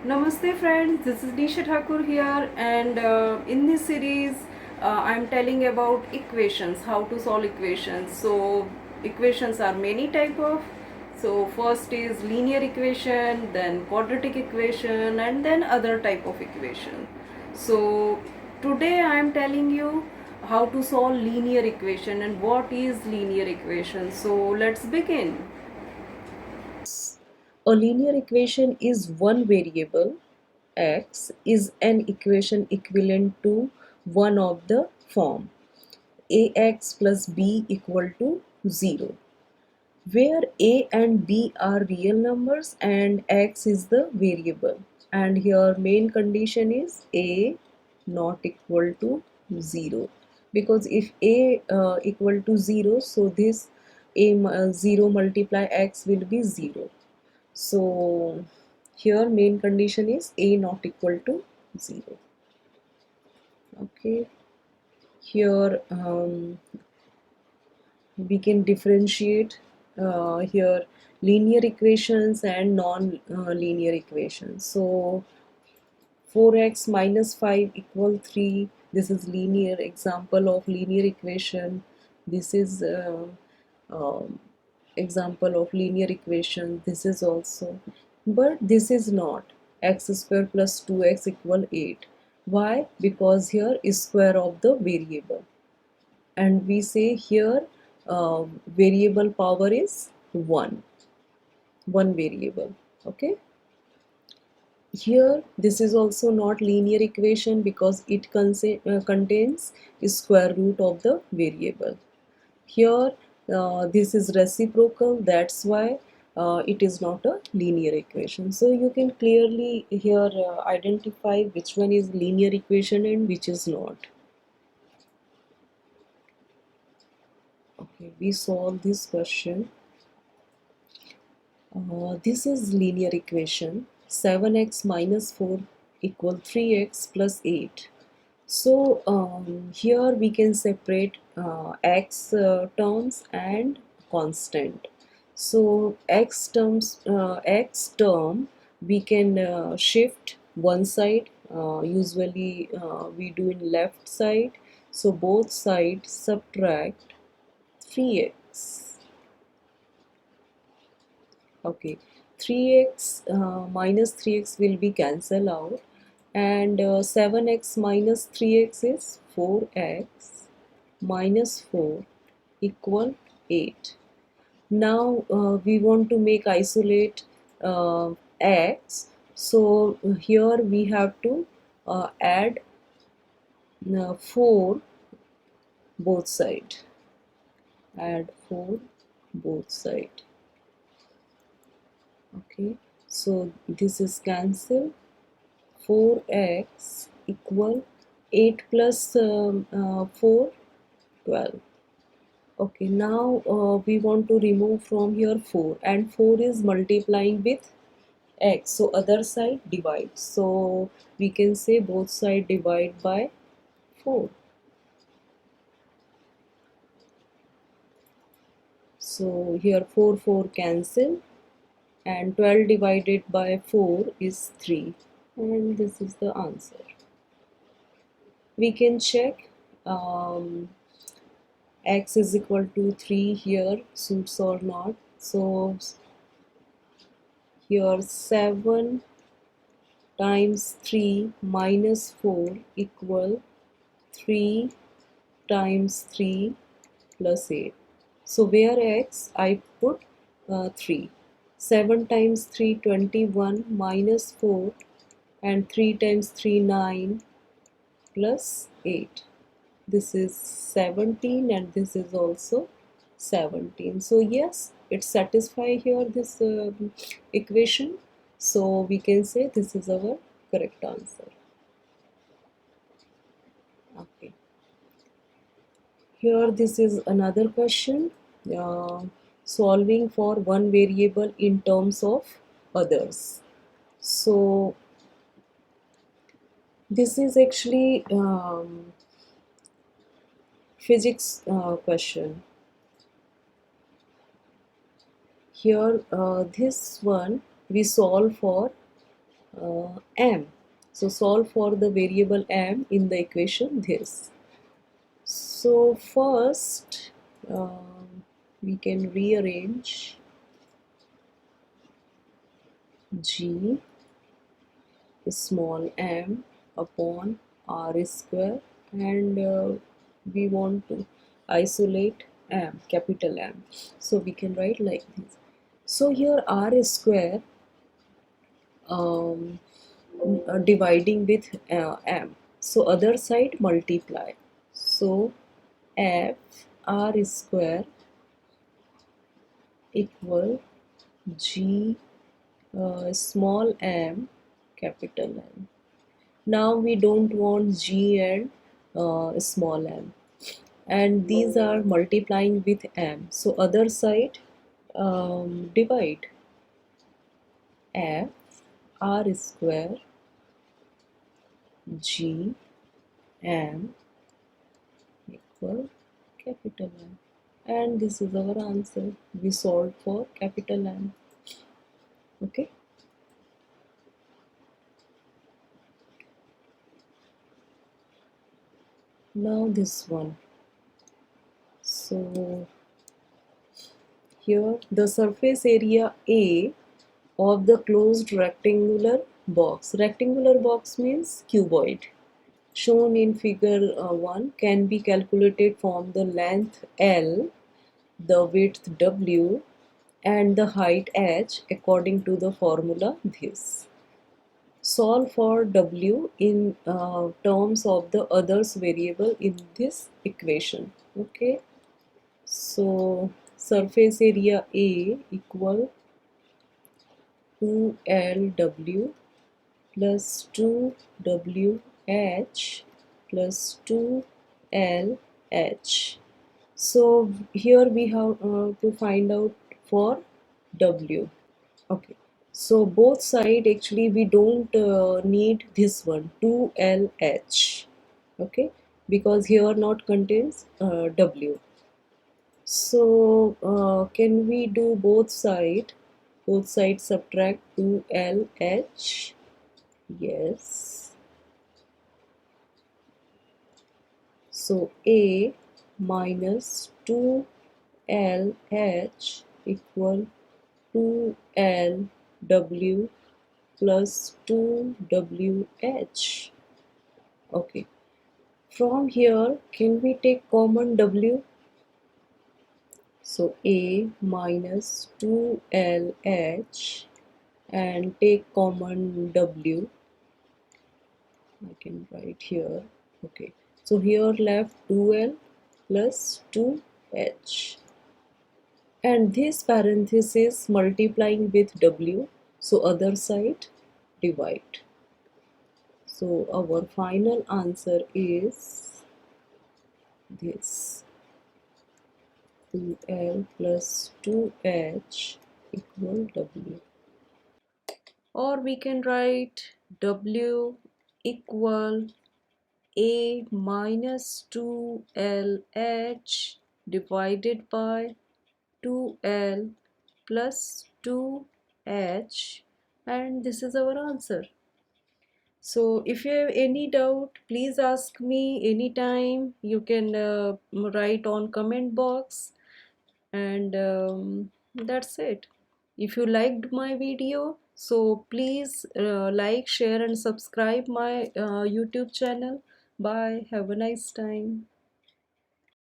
Namaste friends, this is Nisha here, and in this series I am telling about equations, how to solve equations. So equations are many type of. So first is linear equation, then quadratic equation, and then other type of equation. So today I am telling you how to solve linear equation and what is linear equation. So let's begin. A linear equation is one variable x is an equation equivalent to one of the form ax plus b equal to 0, where a and b are real numbers and x is the variable, and here main condition is a not equal to 0, because if a equal to 0, so this 0 multiply x will be 0. So here main condition is a not equal to 0. Okay, here we can differentiate here linear equations and non-linear equations. So 4x minus 5 equal 3, this is linear example of linear equation. This is um, example of linear equation. This is also, but this is not. X square plus 2x equal 8. Why? Because here is square of the variable, and we say here variable power is 1 variable. Okay, here this is also not linear equation because it contains square root of the variable. Here this is reciprocal, that's why it is not a linear equation. So you can clearly here identify which one is linear equation and which is not. Okay, we solve this question. This is linear equation 7x minus 4 equal 3x plus 8. So here we can separate x terms and constant. So x term we can shift one side. Usually we do in left side. So both sides subtract 3x. Okay, 3x minus 3x will be cancelled out, and 7x minus 3x is 4x minus 4 equal 8. Now we want to make isolate x, so here we have to add 4 both side. Add 4 both side. Okay, so this is cancelled. 4x equal 8 plus 4, 12. Okay, now we want to remove from here 4, and 4 is multiplying with x, so other side divide. So we can say both side divide by 4. So here 4 cancel, and 12 divided by 4 is 3, and this is the answer. We can check x is equal to 3 here suits or not. So here 7 times 3 minus 4 equal 3 times 3 plus 8. So where x I put 3. 7 times 3 21 minus 4, and 3 times 3 9 plus 8. This is 17, and this is also 17. So yes, it satisfies here this equation. So we can say this is our correct answer. Okay. Here this is another question. Solving for one variable in terms of others. So this is actually physics question. Here this one we solve for m. So solve for the variable m in the equation this. So first we can rearrange g small m upon r square, and we want to isolate m, capital M. So we can write like this. So here r square um, dividing with m, so other side multiply. So f r square equal g small m capital M. Now we don't want g and small m, and these are multiplying with m, so other side divide. F r square g m equal capital M, and this is our answer. We solved for capital M. Okay, now this one. So here the surface area A of the closed rectangular box. Rectangular box means cuboid. Shown in figure 1 can be calculated from the length L, the width W, and the height h according to the formula this. Solve for W in terms of the others variable in this equation. Okay, so surface area A equal 2LW plus 2WH plus 2LH. So here we have to find out for W. Okay, so both side actually we don't need this one 2LH. Okay, because here not contains W. So can we do both side? Both sides subtract 2LH. Yes. So A minus 2LH equal 2LW plus 2WH. Okay. From here, can we take common W? So A minus 2LH and take common W. I can write here. Okay. So here left 2L plus 2H. And this parenthesis multiplying with W, so other side divide. So our final answer is this 2L plus 2H equal W. Or we can write W equal A minus 2LH divided by 2L plus 2H, and this is our answer. So if you have any doubt, please ask me anytime. You can write on comment box, and that's it. If you liked my video, so please like, share and subscribe my YouTube channel. Bye, have a nice time.